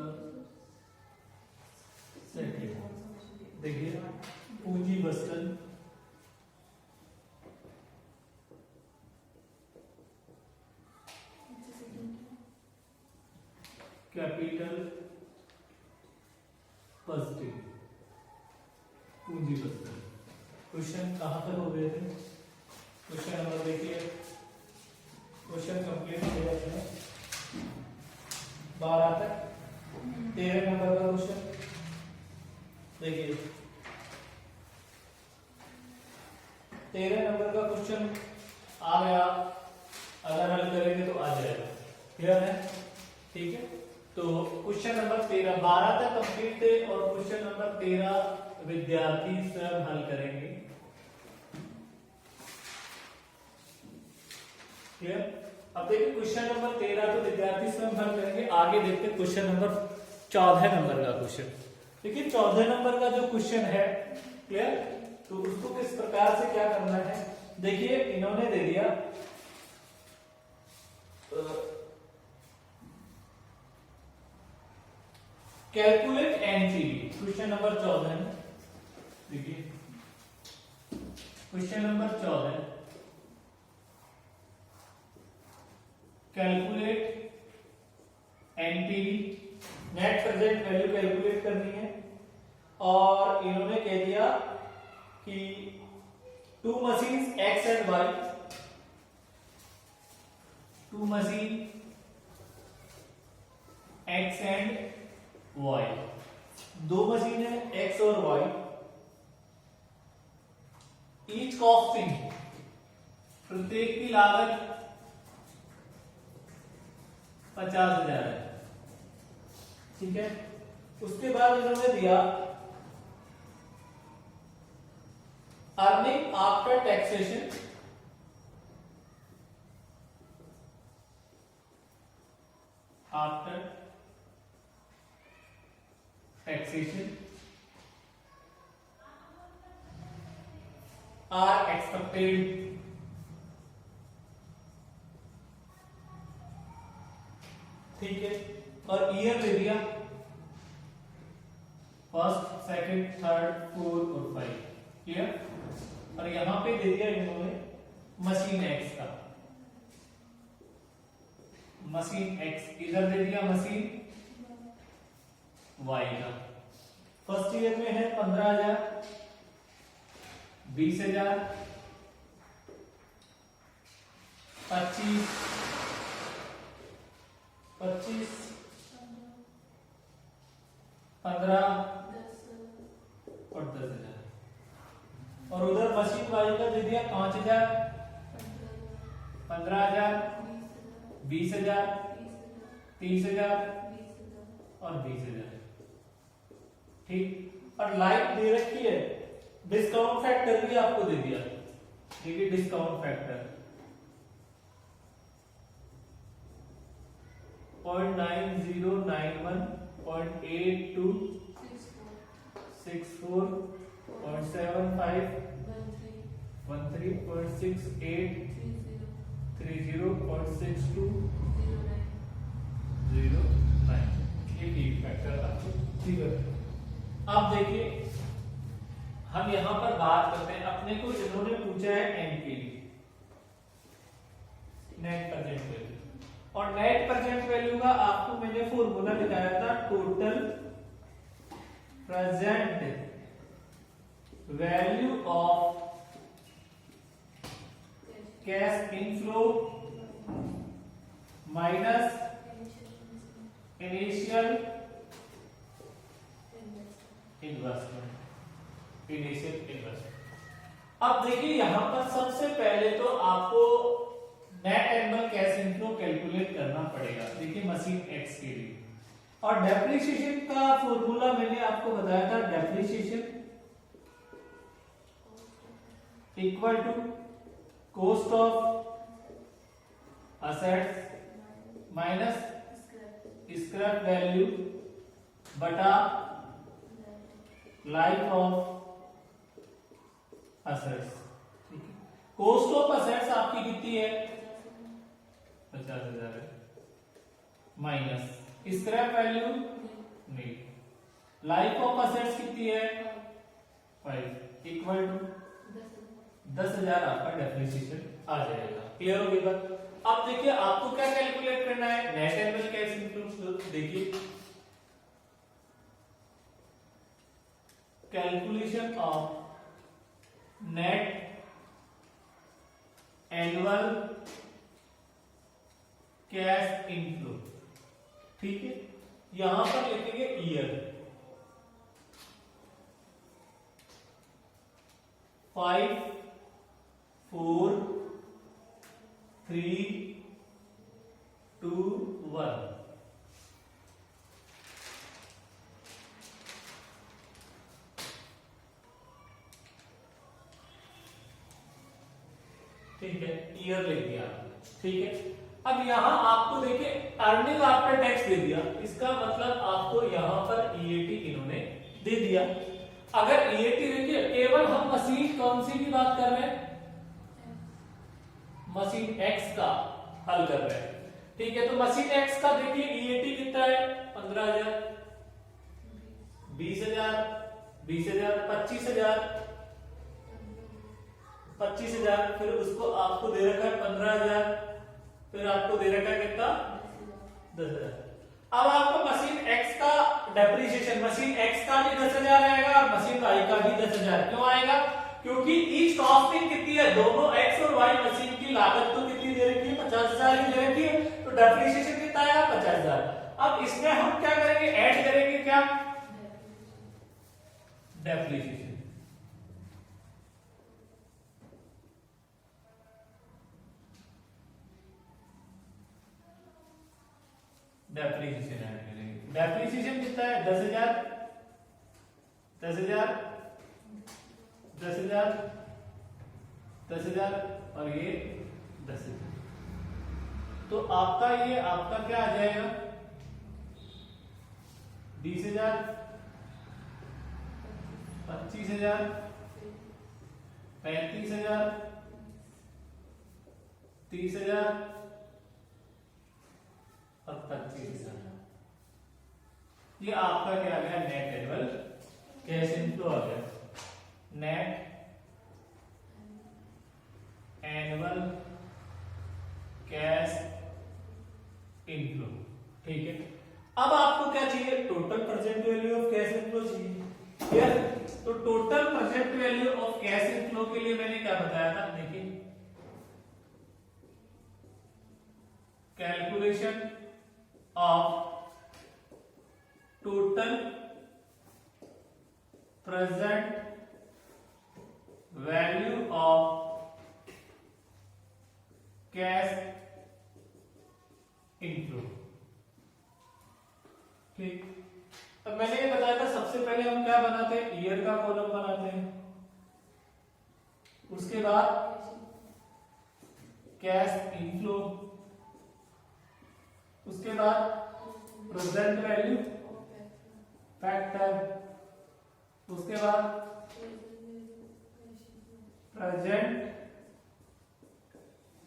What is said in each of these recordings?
का सेकेंड। देखिए पूंजी वस्तन कैपिटल पॉजिटिव पूंजी वस्तन। क्वेश्चन कहाँ तक हो गए थे? क्वेश्चन नंबर देखिए, क्वेश्चन कंप्लीट हो गया है 12 तक। 13 नंबर का क्वेश्चन देखिए, 13 नंबर का क्वेश्चन आ गया, अगर हल करेंगे तो आ जाएगा। क्लियर है? ठीक है, तो क्वेश्चन नंबर 13 12 तक कंप्लीट थे और क्वेश्चन नंबर 13 विद्यार्थी स्वयं हल करेंगे। क्लियर? अब देखिए क्वेश्चन नंबर 13 तो विद्यार्थी स्वयं हल करेंगे। आगे देखते हैं क्वेश्चन नंबर 14 नंबर का क्वेश्चन। देखिए 14 नंबर का जो क्वेश्चन है, क्लियर, तो उसको किस प्रकार से क्या करना है। देखिए इन्होंने दे दिया कैलकुलेट एनपीवी, क्वेश्चन नंबर 14 है। देखिए question number 14, calculate NPV, net present value calculate करनी है। और इन्होंने कह दिया कि two machines X and Y, two machine X and Y, दो मशीन है एक्स और वाई, ईच कॉस्टिंग, प्रत्येक की लागत 50,000 है। ठीक है, उसके बाद इन्होंने दिया earning after taxation, after taxation are expected. ठीक है, और ईयर दे दिया फर्स्ट, सेकंड, थर्ड, फोर्थ और 5। क्लियर? और यहां पे दे दिया इन्होंने मशीन एक्स का, मशीन एक्स, इधर दे दिया मशीन वाई का। फर्स्ट ईयर में है 15,000, 20,000, 25, 15, और 10,000। और उधर मशीन वाई का दे दिया 5,000, 15,000, 20,000, 30,000 और 20,000। ठीक, और लाइट दे रखी है, डिस्काउंट फैक्टर भी आपको दे दिया। ठीक है, डिस्काउंट फैक्टर 0.9091, 0.82, 64, 0.75, 13, 0.68, 30, 0.62, 09। ये ठीक फैक्टर आपको ठीक है। अब देखिए हम यहां पर बात करते हैं, अपने को इन्होंने पूछा है एनपीवी, नेट प्रेजेंट वैल्यू, और नेट प्रेजेंट वैल्यू का आपको मैंने फॉर्मूला बताया था, total present value of cash inflow minus initial investment, initial investment. अब देखिए यहां पर सबसे पहले तो आपको net annual cash inflow calculate करना पड़ेगा। देखिए मशीन एक्स के लिए, और डेप्रिसिएशन का फॉर्मूला मैंने आपको बताया था, depreciation equal to cost of assets minus scrap value बटा लाइफ ऑफ असेट्स। ठीक है, कॉस्ट ऑफ असेट्स आपकी कितनी है? 50,000 है, minus scrap value life of assets कितनी है 5 इक्वल टू 10,000 आपका डेप्रिसिएशन आ जाएगा। क्लियर हो गई बात। अब देखिए आपको क्या कैलकुलेट करना है नेट एनुअल कैश इनफ्लो। देखिए calculation of net annual cash inflow. ठीक है, यहां पर लिखेंगे ईयर 5 4 3 2 1। ठीक है, ईयर लिख दिया। ठीक है, अब यहां आपको देखिए अर्निंग आफ्टर टैक्स दे दिया, इसका मतलब आपको यहां पर ईएटी इन्होंने दे दिया। अगर ईएटी देखिए केवल हम मशीन कौन सी की बात कर रहे हैं, मशीन एक्स का हल कर रहे हैं। ठीक है, तो मशीन एक्स का देखिए ईएटी कितना है 15,000 20,000 20,000 25,000 25,000, फिर उसको आपको दे रखा है 15,000, फिर आपको दे रखा है कितना 10,000। अब आपको मशीन एक्स का डेप्रिसिएशन मशीन एक्स का भी 10,000 आएगा और मशीन वाई का भी 10,000। क्यों आएगा? क्योंकि ईच कॉस्टिंग कितनी है, दोनों एक्स और वाई मशीन की लागत तो कितनी दे रखी है 50,000 की दे रखी है, तो डेप्रिसिएशन कितना आएगा 50,000। अब इसमें हम क्या करेंगे, ऐड करेंगे क्या डेप्रिसिएशन। डेप्रिसिएशन ऐड करेंगे। डेप्रिसिएशन कितना है 10,000 10,000 10,000 10,000 और ये 10,000। तो आपका ये आपका क्या आ जाएगा 20,000 25,000 35,000 30,000 और 25,000। ये आपका क्या आ गया नेट एनुअल कैश इनफ्लो आ गया। Net annual cash inflow. ठीक है, अब आपको क्या चाहिए total present value of cash inflow चाहिए। क्लियर? तो total present value of cash inflow के लिए मैंने क्या बताया था, देखिए calculation of total present value of cash inflow। ठीक, अब मैंने ये बताया था सबसे पहले हम क्या बनाते हैं, ईयर का कॉलम बनाते हैं, उसके बाद कैश इनफ्लो, उसके बाद प्रेजेंट वैल्यू फैक्टर, उसके बाद present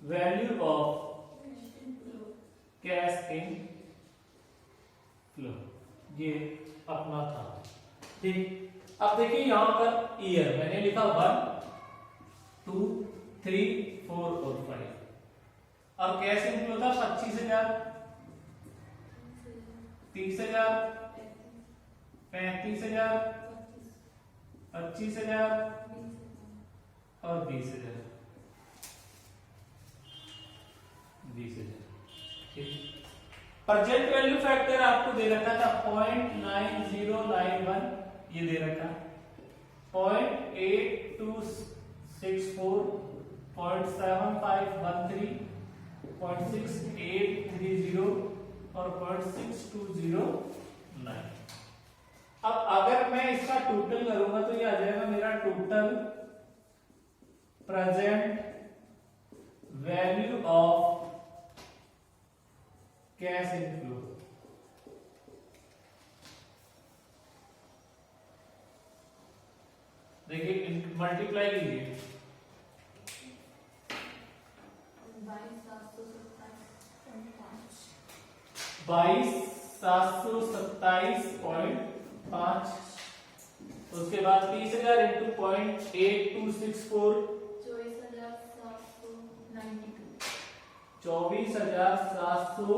value of cash in flow. ये अपना था। ठीक, अब देखिए यहां पर ईयर मैंने लिखा 1 2 3 4 और 5 और कैश इनफ्लो था 25,000 30,000 35,000 25,000 और 20,000 20,000। ठीक, प्रेजेंट वैल्यू फैक्टर आपको दे रखा था 0.9091, ये दे रखा 0.8264 0.7513 0.6830 और 0.6209। अब अगर मैं इसका टोटल करूंगा तो ये आ जाएगा मेरा total present value of cash inflow. देखिए मल्टीप्लाई कीजिए 22,727.5 5। उसके बाद 30,000 इंटू 0.8264 24,792।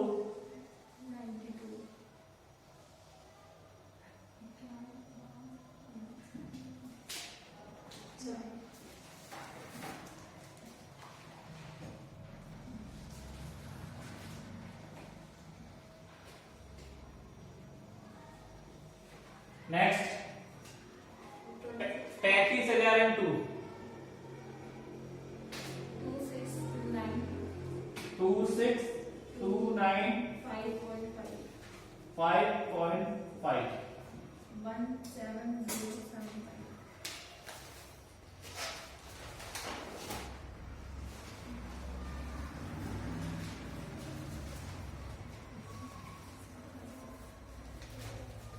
नेक्स्ट 35,000 इंटू 2629 5.5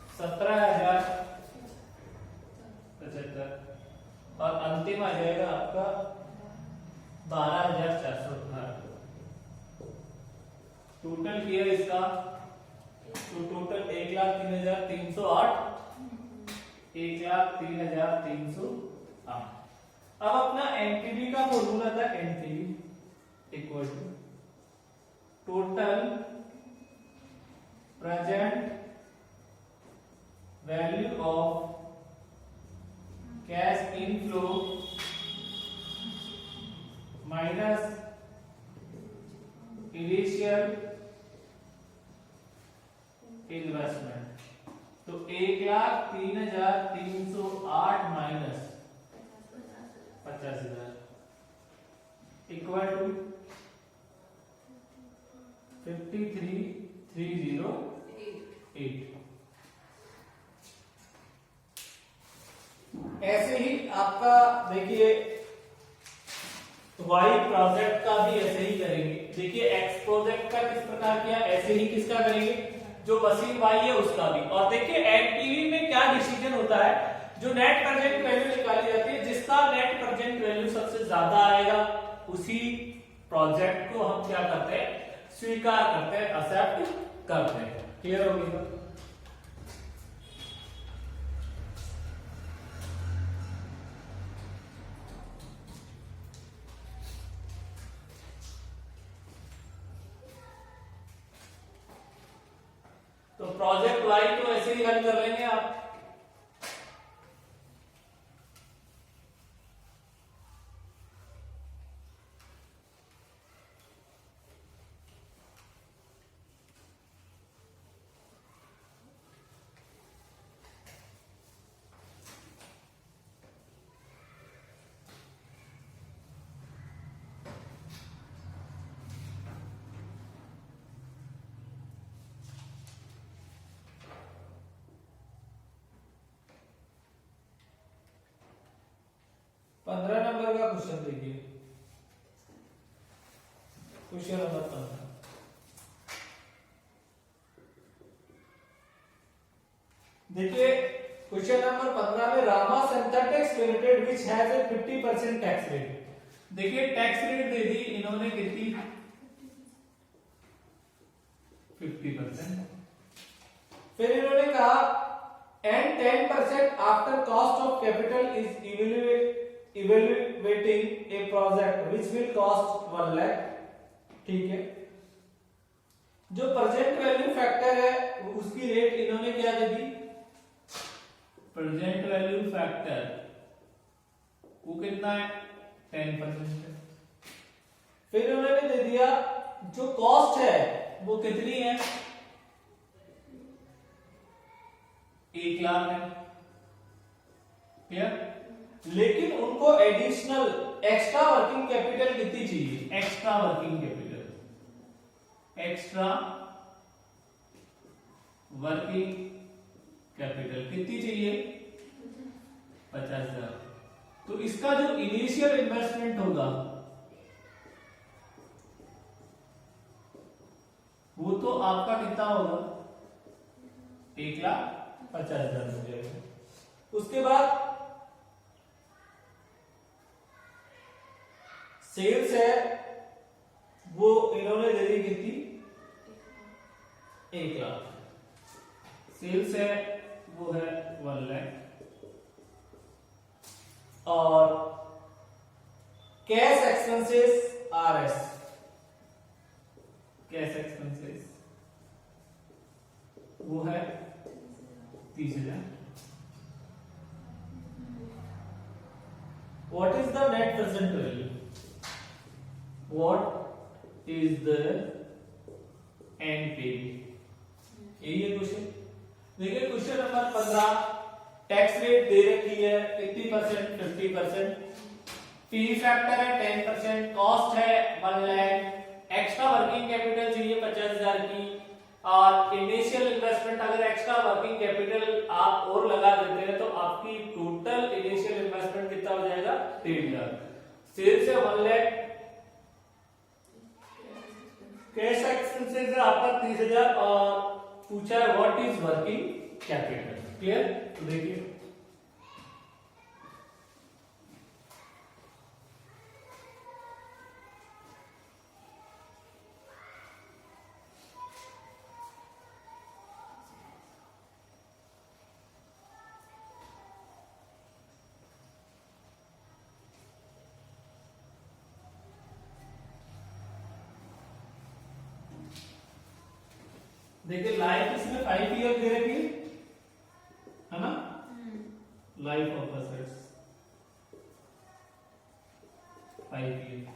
17,075 और अंतिम आ जाएगा आपका 12,418। टोटल किया इसका तो टोटल 1,03,308 1,03,308। अब अपना एनपीवी का फॉर्मूला था, NPV equal to total present value of cash inflow minus initial investment. तो 1,03,308 माइनस 50,000 इक्वल टू 53,308। ऐसे ही आपका देखिए वाई प्रोजेक्ट का भी ऐसे ही करेंगे। देखिए एक्स प्रोजेक्ट का किस प्रकार किया, ऐसे ही किसका करेंगे, जो मशीन वाई है उसका भी। और देखिए एनपीवी में क्या डिसीजन होता है, जो नेट प्रेजेंट वैल्यू निकाली जाती है, जिसका नेट प्रेजेंट वैल्यू सबसे ज्यादा आएगा उसी प्रोजेक्ट को हम क्या करते हैं, स्वीकार करते हैं, एक्सेप्ट करते हैं। क्लियर हो गई? तो प्रोजेक्ट वाई तो ऐसे ही हल कर लेंगे आप। पंद्रह नंबर का क्वेश्चन देखिए, क्वेश्चन नंबर 15। देखिए क्वेश्चन नंबर 15 में Rama synthetics limited which has a 50% tax rate. देखिए टैक्स रेट दे दी इन्होंने कितनी, 50%। फिर इन्होंने कहा and 10% after cost of capital is evaluating A project which will cost 1 lakh. ठीक है, जो प्रेजेंट वैल्यू फैक्टर है उसकी रेट इन्होंने क्या दे दी, प्रेजेंट वैल्यू फैक्टर वो कितना है, 10% है। फिर उन्होंने दे दिया जो कॉस्ट है वो कितनी है, 1 लाख है। क्लियर? लेकिन उनको एडिशनल एक्स्ट्रा वर्किंग कैपिटल कितनी चाहिए, extra working capital, extra working capital कितनी चाहिए, 50,000। तो इसका जो इनिशियल इन्वेस्टमेंट होगा वो तो आपका कितना होगा, 1,50,000 हो जाएगा। उसके बाद सेल्स है वो इन्होंने दे दी कितनी, 1 लाख। सेल्स है वो है 1 लाख, और cash expenses RS, cash expenses वो है 30,000। What is the net present value? What is the NPV? यही है क्वेश्चन। देखिए क्वेश्चन नंबर 15, टैक्स रेट दे रखी है 50%, 50%, पी फैक्टर है 10%, कॉस्ट है 1 लाख, एक्स्ट्रा वर्किंग कैपिटल चाहिए 50,000 की, और इनिशियल इन्वेस्टमेंट अगर एक्स्ट्रा वर्किंग कैपिटल आप और लगा देते हैं तो आपकी टोटल इनिशियल इन्वेस्टमेंट कितना हो जाएगा 3 लाख। सेल्स है 1 लाख, कैश एक्सपेंसेस है आपका 30,000, और पूछा है what is working capital. Clear? तो देखिए देखिए लाइफ इसमें 5 ईयर दे रखी है ना, लाइफ ऑफ असेट्स 5 ईयर।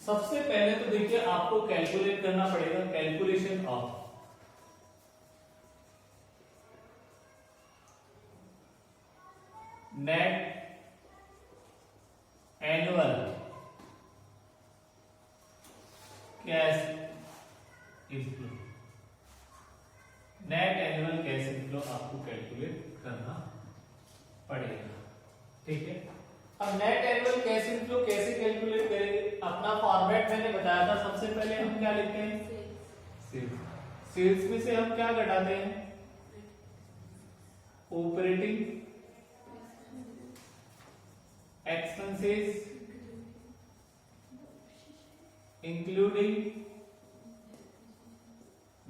सबसे पहले तो देखिए आपको कैलकुलेट करना पड़ेगा, calculation of net annual cash inflow, net annual cash inflow आपको कैलकुलेट करना पड़ेगा। ठीक है, अब नेट एनुअल कैश इनफ्लो कैसे कैलकुलेट करेंगे? अपना फॉर्मेट मैंने बताया था। सबसे पहले हम क्या लिखते हैं? सेल्स। सेल्स में से हम क्या घटाते हैं? Operating expenses including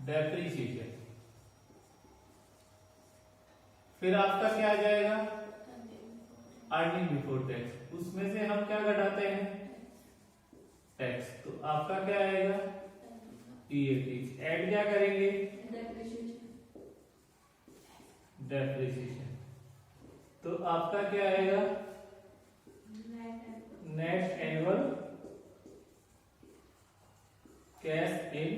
depreciation. फिर आपका क्या आ जाएगा? Earning before tax. उसमें से हम क्या घटाते हैं? टैक्स। तो आपका क्या आएगा? EAT। ऐड क्या करेंगे? डेप्रिसिएशन। तो आपका क्या आएगा? नेट एनुअल कैश इन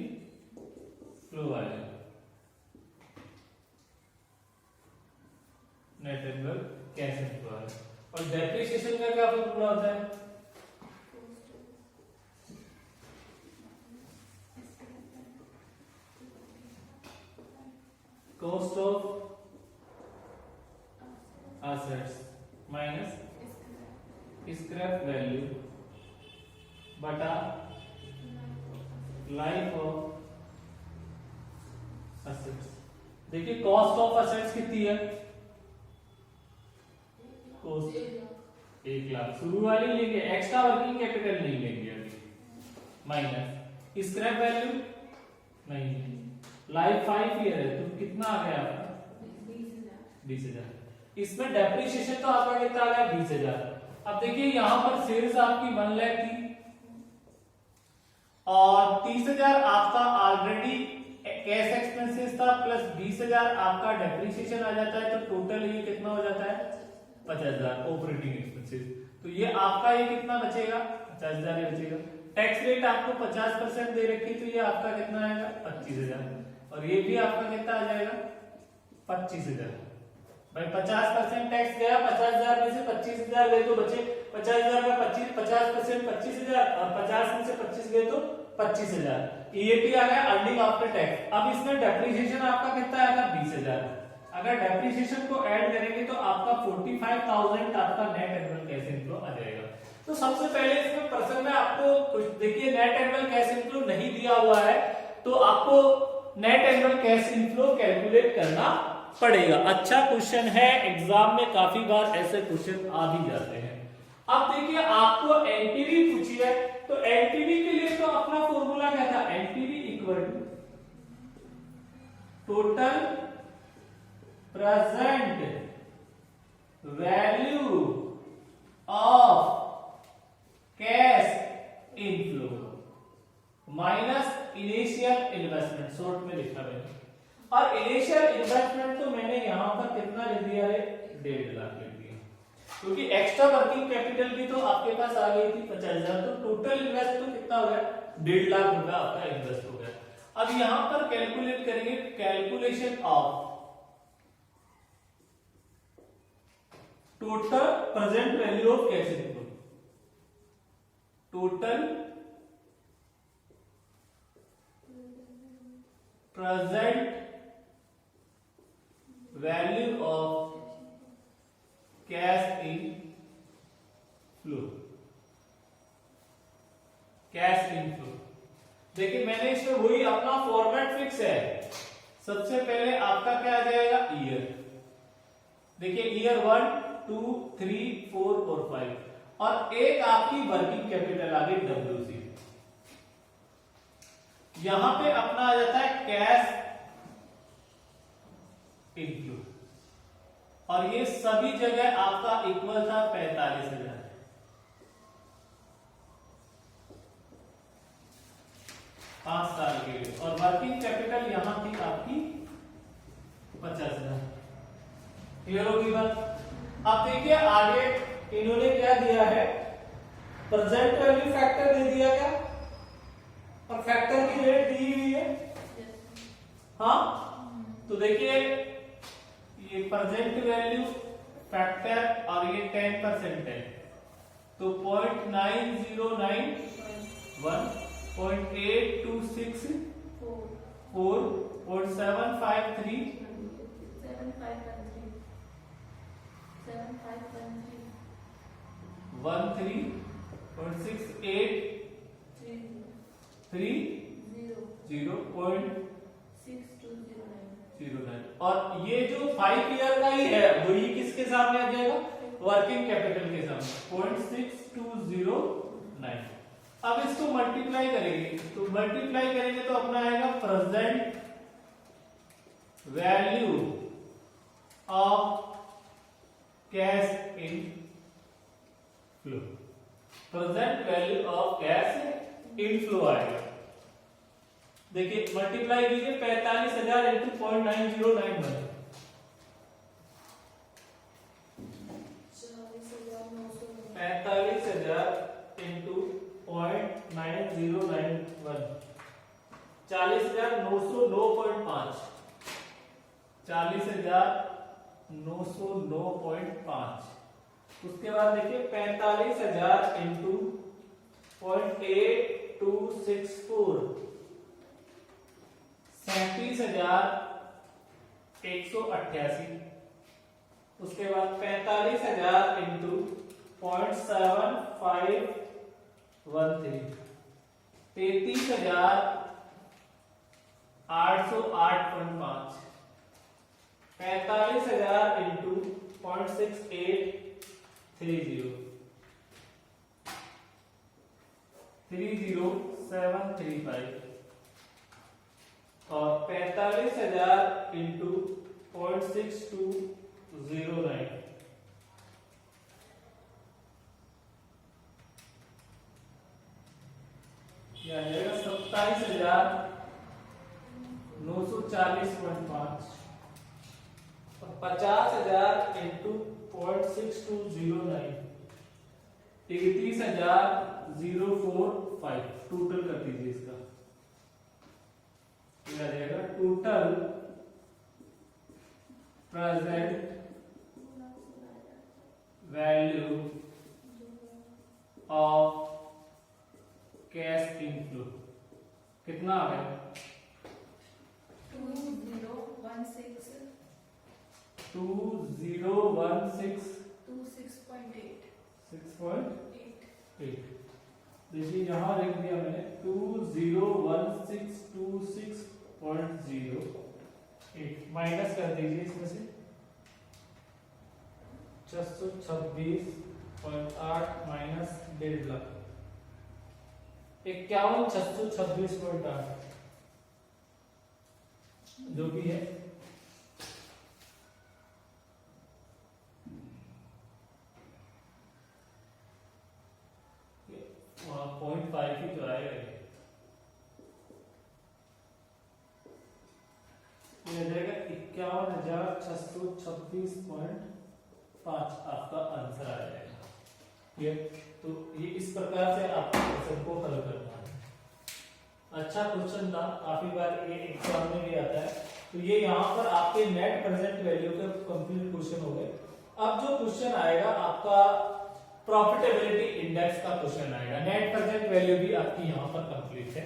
फ्लो आएगा। Net annual cash inflow आएगा। और डेप्रिसिएशन का क्या फॉर्मूला होता है? Cost of assets minus scrap value बटा लाइफ ऑफ असेट्स। देखिए कॉस्ट ऑफ असेट्स कितनी है? कॉस्ट 1 लाख। शुरू वाली लेंगे, एक्स्ट्रा वर्किंग कैपिटल नहीं लेंगे अभी। माइनस स्क्रैप वैल्यू नहीं, लाइफ 5 ईयर है तो कितना आ गया आपका? 20,000। इसमें डेप्रिसिएशन तो आपका कितना आ गया? 20,000। अब देखिए यहां पर सेल्स आपकी 1 लाख थी और 30,000 आपका ऑलरेडी कैश एक्सपेंसेस था, प्लस 20,000 आपका डेप्रिसिएशन आ जाता है, तो टोटल ये कितना हो जाता है? 50,000 ऑपरेटिंग एक्सपेंसेस। तो ये आपका ये कितना बचेगा? 50,000 ही बचेगा। टैक्स रेट आपको 50% दे रखी, तो ये आपका कितना आएगा? 25,000। और ये भी आपका कितना आ जाएगा? 25,000। भाई 50% टैक्स गया, 50,000 में से 25,000 गए तो बचे 50,000 का 50% 25,000, और 50 में से 25 गए तो 25,000। EAT आ गया अर्निंग आफ्टर टैक्स। अब इसमें डेप्रिसिएशन आपका कितना आएगा? 20,000। अगर डेप्रिसिएशन को ऐड करेंगे तो आपका 45,000 आपका नेट एनुअल कैश इनफ्लो आ जाएगा। तो सबसे पहले इसमें प्रश्न में आपको कुछ देखिए, नेट एनुअल कैश इनफ्लो नहीं दिया हुआ है तो आपको net annual cash inflow calculate करना पड़ेगा। अच्छा क्वेश्चन है, एग्जाम में काफी बार ऐसे क्वेश्चन आ भी जाते हैं। अब देखिए आपको एनपीवी पूछी है, तो एनपीवी के लिए तो अपना फॉर्मूला क्या था? NPV equal to total present value of cash inflow minus initial investment, short में लिखा मैंने। और इनिशियल इन्वेस्टमेंट तो मैंने यहां पर कितना लिख दिया है, 1.5 लाख लिख दिया, क्योंकि एक्स्ट्रा वर्किंग कैपिटल भी तो आपके पास आ गई थी 50,000, तो टोटल इन्वेस्ट तो कितना हो गया, 1.5 लाख रुपया आपका इन्वेस्ट हो गया। अब यहां पर कैलकुलेट करेंगे, calculation of total present value of cash inflow, total present value of cash inflow, cash inflow. देखिए मैंने इसमें वही अपना फॉर्मेट फिक्स है। सबसे पहले आपका क्या आ जाएगा, ईयर। देखिए ईयर 1 2 3 4 और 5, और एक आपकी वर्किंग कैपिटल आ गई WC। यहां पे अपना आ जाता है कैश इनफ्लो, और ये सभी जगह आपका इक्वल था 45,000। पांच साल के लिए, और वर्किंग कैपिटल यहां थी आपकी 50,000। क्लियर होगी बात। अब देखिए आगे इन्होंने क्या दिया है, प्रेजेंट वैल्यू फैक्टर दे दिया क्या, और फैक्टर की रेट दी हुई है। हाँ तो देखिए ये प्रेजेंट वैल्यू फैक्टर और ये 10% है, तो 0.9091, 0.826, 4, 0.753, 13.68, 30.6209। और ये जो 5 ईयर का ही है वही किसके सामने आ जाएगा, वर्किंग कैपिटल के सामने, 0.6209। अब इसको मल्टीप्लाई करेंगे, तो मल्टीप्लाई करेंगे तो अपना आएगा present value of cash inflow, present value of cash inflow आएगा। देखिए मल्टीप्लाई कीजिए, 45,000 इंटू 0.9091, 45,000 इंटू 0.9091, 40,909.5, 40,909.5। उसके बाद देखिए 45,000 इंटू 0.8264, 37,188। उसके बाद 45,000 इंटू 0.7513, 33,808.5, 45,000 इंटू 0.6830, 30735, और 45,000 इंटू 0.6209, यह आएगा 27,940.5, और 50,000 इंटू 0.6209, 31,045। टोटल कर दीजिए इसका, आ जाएगा total present value of cash inflow कितना आ गया, 2016 6.8। देखिए यहां लिख दिया मैंने 201626.08, माइनस कर दीजिए इसमें से 626.8 माइनस 1.5 लाख, 51,626.8 जो भी है 0.5 ही तो आएगा ये आ जाएगा 51,626.5 आपका आंसर आ जाएगा। ठीक, तो ये इस प्रकार से आपको क्वेश्चन को हल करना है। अच्छा क्वेश्चन था, काफी बार ये एग्जाम में भी आता है। तो ये यहाँ पर आपके नेट प्रेजेंट वैल्यू के कंप्लीट क्वेश्चन हो गए। अब जो क्वेश्चन आएगा आपका प्रॉफिटेबिलिटी इंडेक्स का क्वेश्चन आएगा। नेट प्रेजेंट वैल्यू भी आपकी यहाँ पर कंप्लीट है।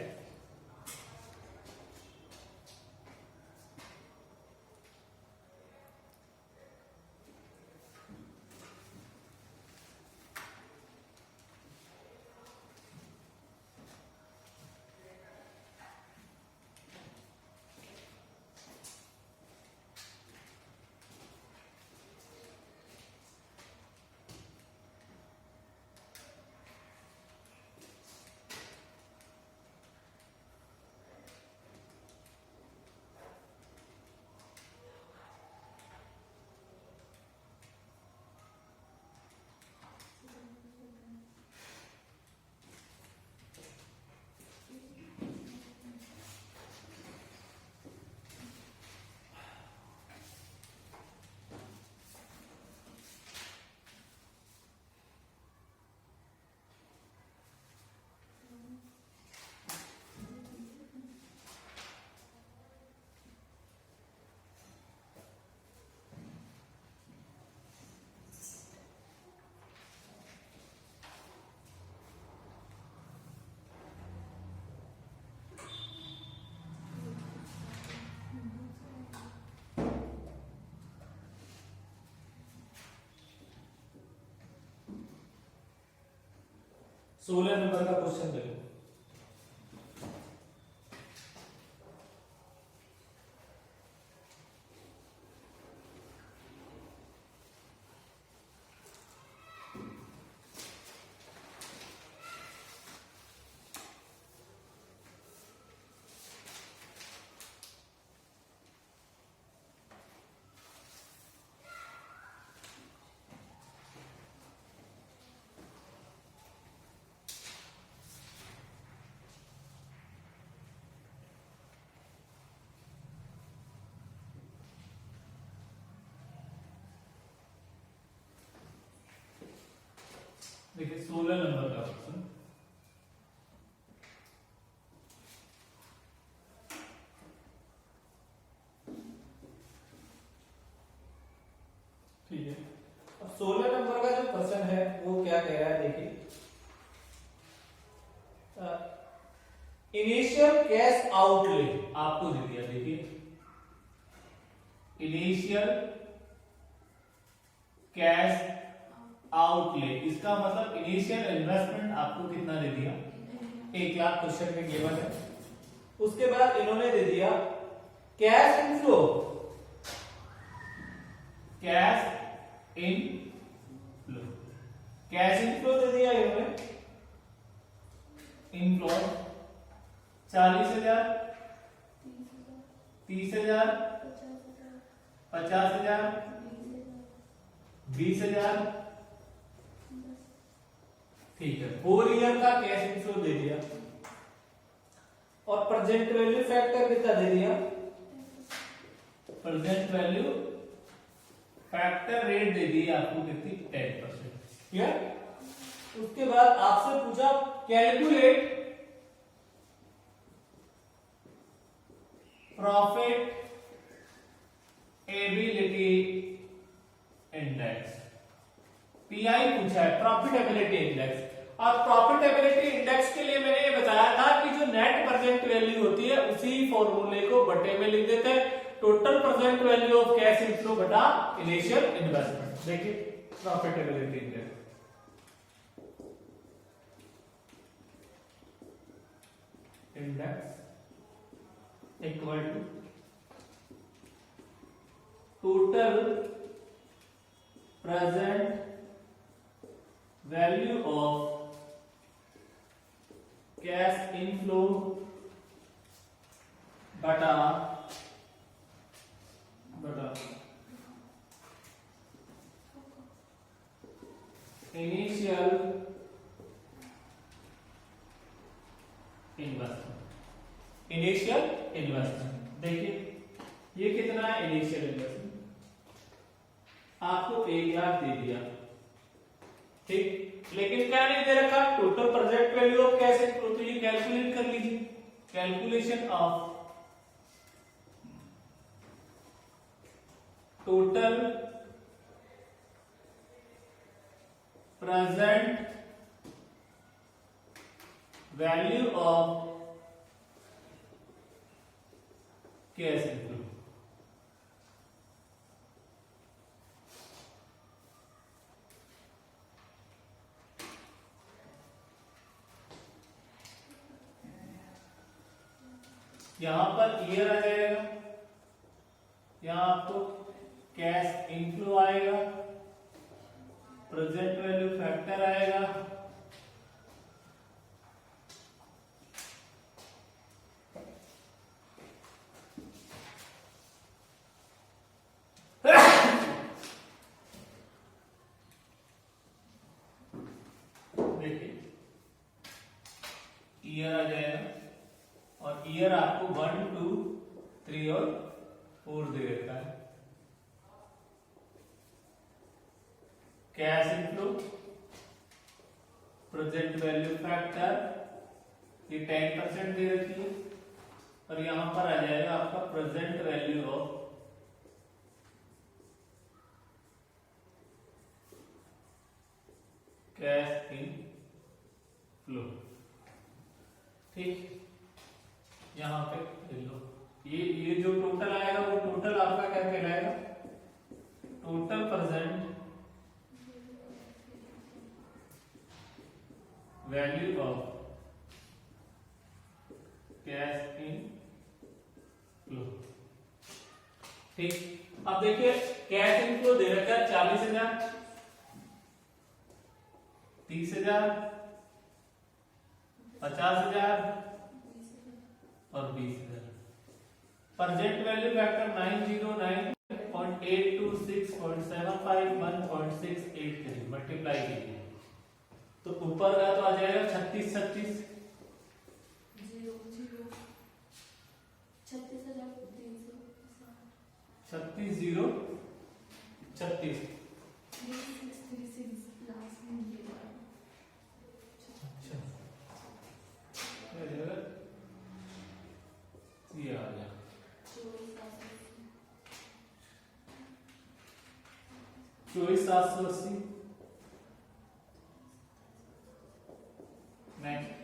सोलह नंबर का क्वेश्चन देखो। देखिए 16 नंबर का क्वेश्चन, ठीक है। अब 16 नंबर का जो क्वेश्चन है वो क्या कह रहा है, देखिए इनिशियल कैश आउटले आपको दे दिया। देखिए इनिशियल कैश आउटले, इसका मतलब इनिशियल इन्वेस्टमेंट आपको कितना दे दिया, 1 लाख क्वेश्चन में गिवन है। उसके बाद इन्होंने दे दिया cash inflow, cash inflow, cash inflow दे दिया इन्होंने, इनफ्लो 40,000, 30,000, 50,000, 20,000, ठीक है। 4 ईयर का कैश इनफ्लो दे दिया और प्रेजेंट वैल्यू फैक्टर कितना दे दिया, प्रेजेंट वैल्यू फैक्टर रेट दे दी आपको कितनी, 10%। क्लियर। उसके बाद आपसे पूछा calculate profit ability index, pi पूछा है, प्रॉफिटेबिलिटी इंडेक्स। और प्रॉफिटेबिलिटी इंडेक्स के लिए मैंने ये बताया था कि जो नेट प्रेजेंट वैल्यू होती है उसी फॉर्मूले को बटे में लिख देते हैं, total present value of cash inflow बटा इनिशियल इन्वेस्टमेंट। देखिए profitability index, index equal to total present value of cash inflow बटा इनिशियल इनिशियल इन्वेस्टमेंट। देखिए ये कितना है इनिशियल इन्वेस्टमेंट, आपको 1 लाख दे दिया, ठीक, लेकिन क्या नहीं दे रखा, total project value of cash inflow, तो ये कैलकुलेट कर लीजिए, calculation of total present value of cash inflow. यहां पर ईयर आ जाएगा, यहां आपको कैश इनफ्लो आएगा, प्रेजेंट वैल्यू फैक्टर आएगा, देखिए ईयर आ जाएगा, और ईयर आपको 1 2 3 और 4 दे देता है। Cash inflow, present value factor ये 10% दे रखी है, और यहां पर आ जाएगा आपका present value of cash in flow, ठीक, यहां पे ले लो, ये जो टोटल आएगा वो टोटल आपका क्या कहलाएगा, total present value of cash in flow, ठीक। अब देखिए कैश इनफ्लो दे रखा है 40,000, 30,000, 50,000 और 20,000। प्रेजेंट वैल्यू फैक्टर 909.826.751.683 मल्टीप्लाई कीजिए, तो ऊपर का तो आ जाएगा 36 36 36 0 36, ये आ गया 24,780। नेक्स्ट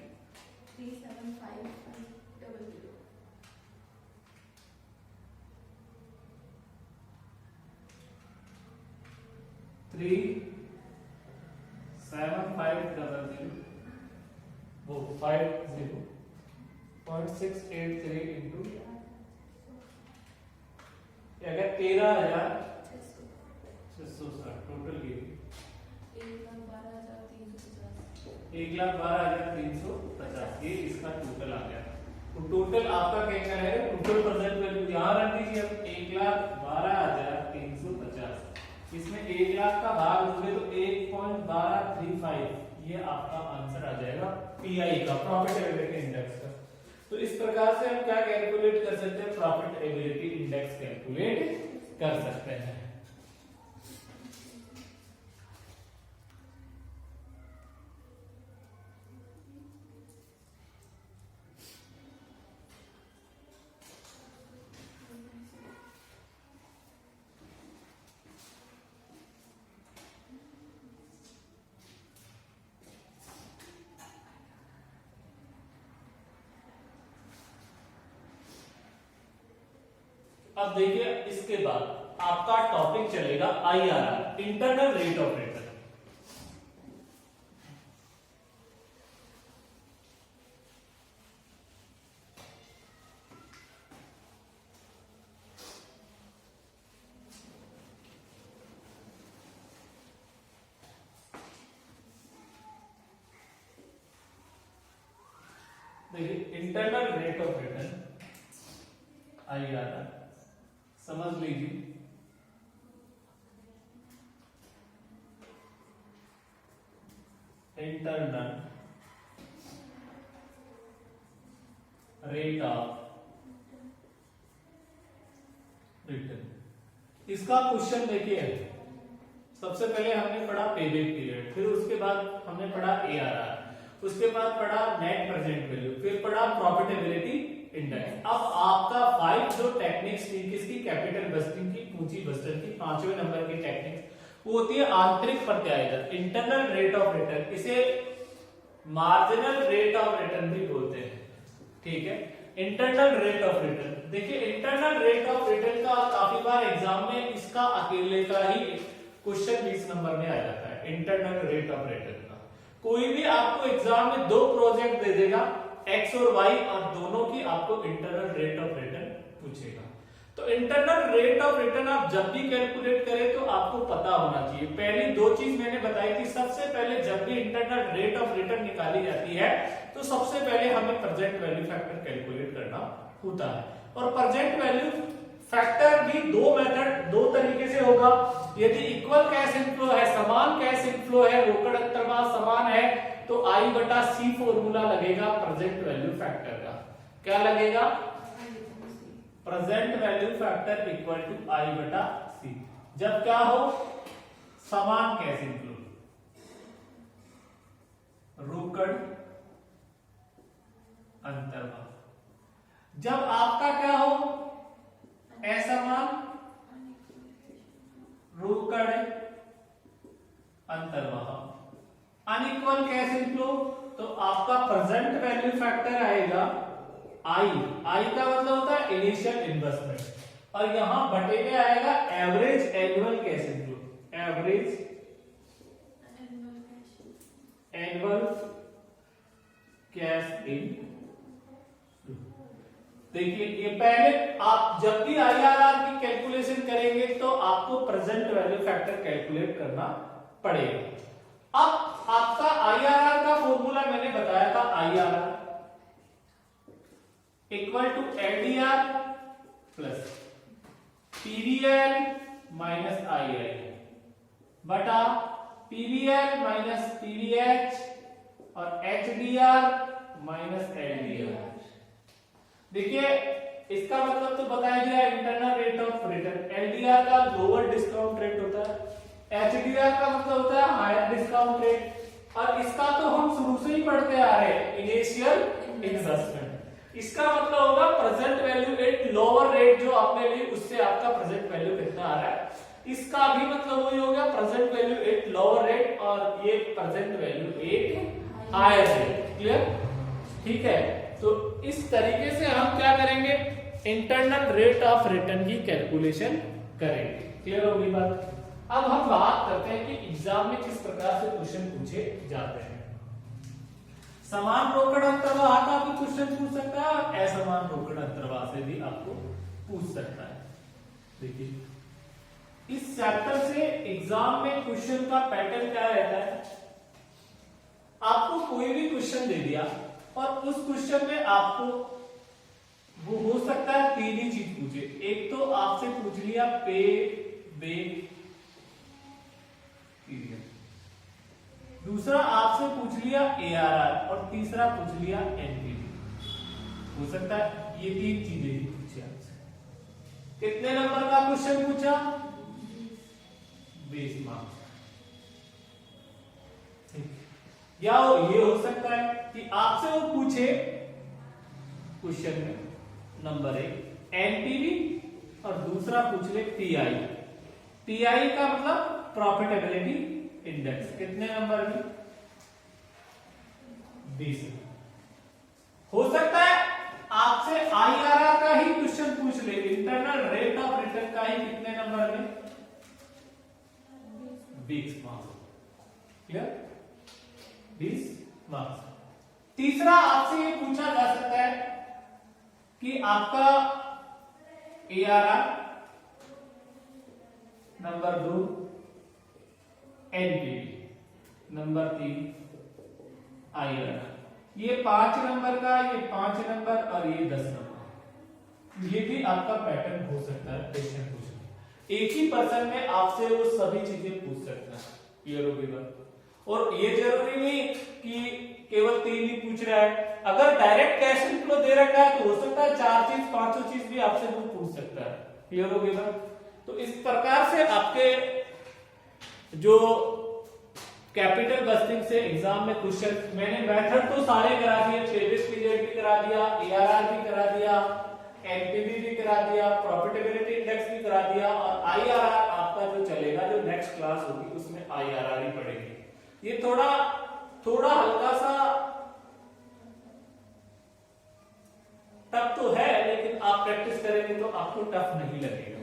37500 वो 50.683 इंटू अगर 13,660 टोटल की 1,12,350, ये इसका टोटल आ गया। तो टोटल आपका क्या है, टोटल प्रेजेंट वैल्यू यहां रख दीजिए, 1,12,350, इसमें 1 लाख का भाग दोगे तो 1.1235, ये आपका आंसर आ जाएगा पीआई का, प्रॉफिट एबिलिटी इंडेक्स का। तो इस प्रकार से हम क्या कैलकुलेट कर सकते हैं, प्रॉफिट एबिलिटी इंडेक्स कैलकुलेट कर सकते हैं। अब देखिए इसके बाद आपका टॉपिक चलेगा IRR, internal rate of return. देखिए internal rate of return IRR समझ लीजिए, इंटरनल रेट ऑफ इसका क्वेश्चन देखिए, सबसे पहले हमने पढ़ा पेबैक पीरियड, फिर उसके बाद हमने पढ़ा एआरआर, उसके बाद पढ़ा नेट प्रेजेंट वैल्यू, फिर पढ़ा प्रॉफिटेबिलिटी इंडेक्स। अब आपका 5 जो टेक्निक्स थी किसकी, कैपिटल बस्टिंग की, पूंजी बस्टर की, 5वें नंबर की टेक्निक्स वो होती है आंतरिक प्रत्याय दर, इंटरनल रेट ऑफ रिटर्न, इसे मार्जिनल रेट ऑफ रिटर्न भी बोलते हैं, ठीक है। इंटरनल रेट ऑफ रिटर्न, देखिए इंटरनल रेट ऑफ रिटर्न का काफी बार एग्जाम में इसका अकेले का ही क्वेश्चन 20 नंबर में आ जाता है। इंटरनल रेट ऑफ रिटर्न का कोई भी आपको एग्जाम में 2 प्रोजेक्ट दे देगा, एक्स और वाई, और दोनों की आपको इंटरनल रेट ऑफ रिटर्न पूछेगा। तो इंटरनल रेट ऑफ रिटर्न आप जब भी कैलकुलेट करें तो आपको पता होना चाहिए। पहली 2 चीज मैंने बताई थी, सबसे पहले जब भी इंटरनल रेट ऑफ रिटर्न निकाली जाती है तो सबसे पहले हमें प्रेजेंट वैल्यू फैक्टर कैलकुलेट करना होता है। और प्रेजेंट वैल्यू फैक्टर भी 2 तरीके से होगा। यदि इक्वल कैश इनफ्लो है, समान कैश इनफ्लो है, रोकड़ अंतर्वाह समान है, तो I/C फॉर्मूला लगेगा प्रेजेंट वैल्यू फैक्टर का। क्या लगेगा, present value factor equal to I/C। जब क्या हो, समान कैश इनफ्लो, रोकड़ अंतर्वाह। जब आपका क्या हो, असमान रोकड़ अंतर्वाह, अनइक्वल कैश इनफ्लो, तो आपका प्रेजेंट वैल्यू फैक्टर आएगा आई का मतलब होता है इनिशियल इन्वेस्टमेंट, और यहां बटे में आएगा average annual cash inflow, average annual cash इन। देखिए ये पहले आप जब भी आईआरआर की कैलकुलेशन करेंगे तो आपको प्रेजेंट वैल्यू फैक्टर कैलकुलेट करना पड़ेगा। अब आपका आईआरआर का फॉर्मूला मैंने बताया था, IRR equal to LDR plus PVL minus II बटा पीवीएल माइनस पीवीएच और एचडीआर माइनस एलडीआर। देखिए इसका मतलब तो बताया गया internal rate of return, LDR का लोअर डिस्काउंट रेट होता है, एचडीआर का मतलब होता है हायर डिस्काउंट रेट, और इसका तो हम शुरू से ही पढ़ते आ रहे हैं, इनिशियल इन्वेस्टमेंट। इसका मतलब होगा present value at lower rate जो आपने ली उससे आपका प्रेजेंट वैल्यू कितना आ रहा है, इसका भी मतलब वही हो गया present value at lower rate, और ये present value at higher rate. Clear, ठीक है। तो इस तरीके से हम क्या करेंगे, इंटरनल रेट ऑफ रिटर्न की कैलकुलेशन करेंगे। क्लियर होगी बात। अब हम बात करते हैं कि एग्जाम में किस प्रकार से क्वेश्चन पूछे जाते हैं। समान रोकड़ अंतर्वाह का भी क्वेश्चन पूछ सकता है और असमान रोकड़ अंतर्वाह से भी आपको पूछ सकता है। देखिए इस चैप्टर से एग्जाम में क्वेश्चन का पैटर्न क्या रहता है, आपको कोई भी क्वेश्चन दे दिया और उस क्वेश्चन में आपको वो हो सकता है 3 ही चीज पूछे। एक तो आपसे पूछ लिया पे बैक पीरियड, दूसरा आपसे पूछ लिया एआरआर, और तीसरा पूछ लिया एनपीवी। हो सकता है ये 3 चीजें ही पूछे आपसे। कितने नंबर का क्वेश्चन पूछा, 20 मार्क्स। या ये हो सकता है कि आपसे वो पूछे क्वेश्चन में नंबर 1 एनपीवी और दूसरा पूछ ले पीआई। पीआई का मतलब प्रॉफिटेबिलिटी इंडेक्स, कितने नंबर की, 20। हो सकता है आपसे आईआरआर का ही क्वेश्चन पूछ ले, इंटरनल रेट ऑफ रिटर्न का ही, कितने नंबर में, 20 मार्क्स। Clear, 20 marks. तीसरा आपसे ये पूछा जा सकता है कि आपका ARR, number 2 NPV, number 3 IRR. ये 5 नंबर का, ये 5 नंबर और ये 10 नंबर। ये भी आपका पैटर्न हो सकता है क्वेश्चन पूछने। एक ही पर्सन में आपसे वो सभी चीजें पूछ सकता है। क्लियर होगी बात। और ये जरूरी नहीं कि केवल 3 ही पूछ रहा है, अगर डायरेक्ट कैश इनफ्लो दे रखा है तो हो सकता है 4 चीज 5 चीज भी आपसे वो पूछ सकता है। क्लियर होगी बात। तो इस प्रकार से आपके जो कैपिटल बस्टिंग से एग्जाम में क्वेश्चन, मैंने मेथड तो सारे करा दिए, प्रीवियस पीरियड भी करा दिया, एआरआर भी करा दिया, एनपीवी भी करा दिया, प्रॉफिटेबिलिटी इंडेक्स भी करा दिया, और आईआरआर आपका जो चलेगा, जो नेक्स्ट क्लास होगी उसमें आईआरआर ही पढ़ेंगे। ये थोड़ा हल्का सा टफ तो है, लेकिन आप प्रैक्टिस करेंगे तो आपको टफ नहीं लगेगा।